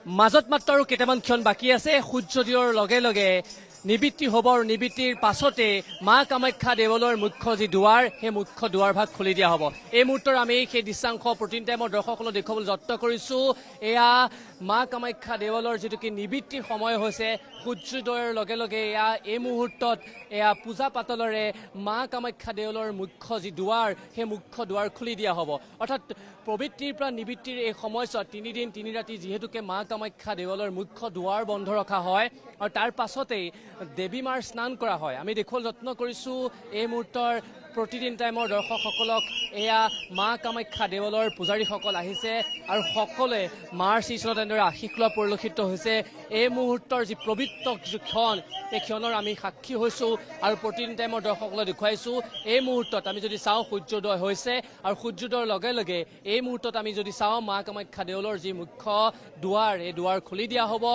মাজত মাত্ৰ আৰু কেইটামান ক্ষণ বাকী আছে সূৰ্যোদয়ৰ লগে লগে নিবৃত্তি হ'ব আৰু নিবৃত্তিৰ পাছতে মা কামাখ্যা দেৱালয়ৰ মুখ্য যি দুৱাৰ সেই মুখ্য দুৱাৰভাগ খুলি দিয়া হ'ব। এই মুহূৰ্তৰ আমি সেই দৃশ্যাংশ প্ৰতিদিন টাইমৰ দৰ্শকসকলক দেখুৱাবলৈ যত্ন কৰিছোঁ। এয়া মা কামাখ্যা দেৱালয়ৰ যিটো কি নিবৃত্তিৰ সময় হৈছে সূৰ্যোদয়ৰ লগে লগে এয়া এই মুহূৰ্তত এয়া পূজা পাতলেৰে মা কামাখ্যা দেৱালয়ৰ মুখ্য যি দুৱাৰ সেই মুখ্য দুৱাৰ খুলি দিয়া হ'ব। অৰ্থাৎ প্ৰবৃত্তিৰ পৰা নিবৃত্তিৰ এই সময়ছোৱাত 3 দিন 3 ৰাতি যিহেতুকে মা কামাখ্যা দেৱালয়ৰ মুখ্য দুৱাৰ বন্ধ ৰখা হয় আৰু তাৰ পাছতেই দেৱী মাৰ স্নান কৰা হয়। আমি দেখুৱাবলৈ যত্ন কৰিছোঁ এই মুহূৰ্তৰ প্ৰতিদিন টাইমৰ দৰ্শকসকলক এয়া মা কামাখ্যা দেৱালয়ৰ পূজাৰীসকল আহিছে আৰু সকলোৱে মাৰ শ্ৰীচৰণত এনেদৰে আশীষ লোৱা পৰিলক্ষিত হৈছে। এই মুহূৰ্তৰ যি পবিত্ৰ ক্ষণ এই ক্ষণৰ আমি সাক্ষী হৈছোঁ আৰু প্ৰতিদিন টাইমৰ দৰ্শকসকলক দেখুৱাইছোঁ। এই মুহূৰ্তত আমি যদি চাওঁ সূৰ্যোদয় হৈছে আৰু সূৰ্যোদয়ৰ লগে লগে এই মুহূৰ্তত আমি যদি চাওঁ মা কামাখ্যা দেৱালয়ৰ যি মুখ্য দুৱাৰ এই দুৱাৰ খুলি দিয়া হ'ব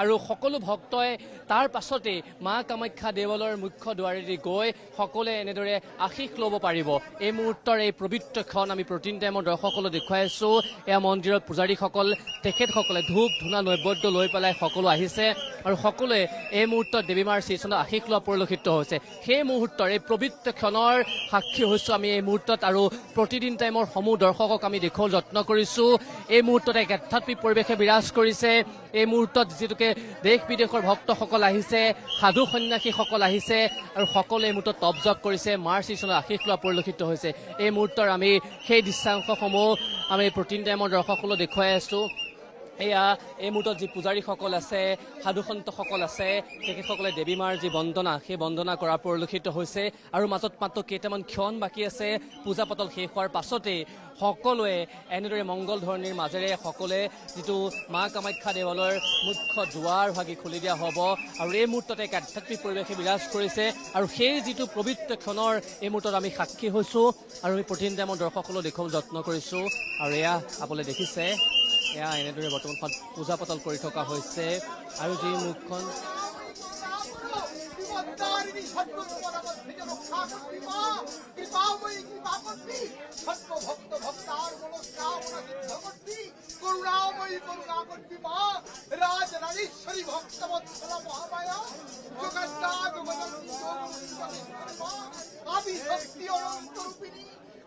আৰু সকলো ভক্তই তাৰ পাছতে মা কামাখ্যা দেৱালয়ৰ মুখ্য দুৱাৰেদি গৈ সকলোৱে এনেদৰে আশীষ ল'ব পাৰিব। এই মুহূৰ্তৰ এই পবিত্ৰ ক্ষণ আমি প্ৰতিদিন টাইমৰ দৰ্শকসকলক দেখুৱাই আছোঁ। এয়া মন্দিৰৰ পূজাৰীসকল তেখেতসকলে ধূপ ধূনা নৈবদ্য লৈ পেলাই সকলো আহিছে আৰু সকলোৱে এই মুহূৰ্তত দেৱী মাৰ শ্ৰীচৰণত আশীষ লোৱা পৰিলক্ষিত হৈছে। সেই মুহূৰ্তৰ এই পবিত্ৰ ক্ষণৰ সাক্ষী হৈছোঁ আমি এই মুহূৰ্তত আৰু প্ৰতিদিন টাইমৰ সমূহ দৰ্শকক আমি দেখুৱাবলৈ যত্ন কৰিছোঁ। এই মুহূৰ্তত এক আধ্যাত্মিক পৰিৱেশে বিৰাজ কৰিছে। এই মুহূৰ্তত যিটোকে দেশ বিদেশৰ ভক্তসকল আহিছে, সাধু সন্যাসীসকল আহিছে আৰু সকলোৱে এই মুহূৰ্তত তপ জপ কৰিছে, মাৰ শ্ৰীচৰণত আশীষ লোৱা পৰিলক্ষিত হৈছে। এই মুহূৰ্তৰ আমি সেই দৃশ্যাংশসমূহ আমি প্ৰতিদিন টাইমৰ দৰ্শকসকলক দেখুৱাই আছোঁ। এয়া এই মুহূৰ্তত যি পূজাৰীসকল আছে, সাধুসন্তসকল আছে, তেখেতসকলে দেৱী মাৰ যি বন্দনা সেই বন্দনা কৰা পৰিলক্ষিত হৈছে আৰু মাজত মাত্ৰ কেইটামান ক্ষণ বাকী আছে পূজা পাতল শেষ হোৱাৰ পাছতেই সকলোৱে এনেদৰে মংগল ধৰণীৰ মাজেৰে সকলোৱে যিটো মা কামাখ্যা দেৱালয়ৰ মুখ্য দুৱাৰ ভাগি খুলি দিয়া হ'ব আৰু এই মুহূৰ্তত এক আধ্যাত্মিক পৰিৱেশে বিৰাজ কৰিছে আৰু সেই যিটো পবিত্ৰ ক্ষণৰ এই মুহূৰ্তত আমি সাক্ষী হৈছোঁ আৰু আমি প্ৰতিদিন টাইমৰ দৰ্শকসকলক দেখুৱাবলৈ যত্ন কৰিছোঁ। আৰু এয়া আপোনালোকে দেখিছে এয়া এনেদৰে বৰ্তমান পূজা পাতল কৰি থকা হৈছে আৰু যি মুখখন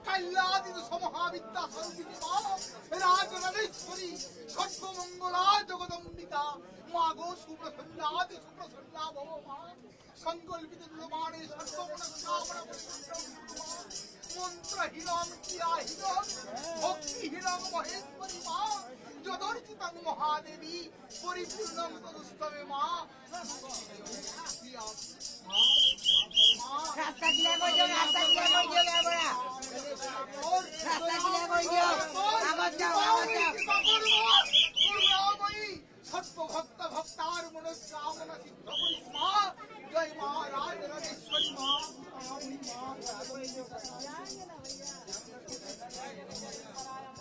কাল্যাদিত সমহাবিদ্যা স্বরূপিণী মা রাজরাজেশ্বরী সর্বমঙ্গলা জগদম্বিকা মা গো সুপ্রসন্নাদি সুপ্রসন্না ভব মা সংকল্পিত বাণে সর্বমনস্কামনা মন্ত্রহীনম ক্রিয়াহীনম ভক্তিহীনম মহেশ্বরী মা যদর্চিতাং মহাদেবী পরিপূর্ণম তদস্তবে মা রাস্তা কিলা কই যাও রাস্তা কিলা কই যাও বড়া রাস্তা কিলা কই যাও আগত যাও সর্বভক্ত ভক্তার মনস্কামনা সিদ্ধ করিস মা জয় মা রাজরাজেশ্বরী মা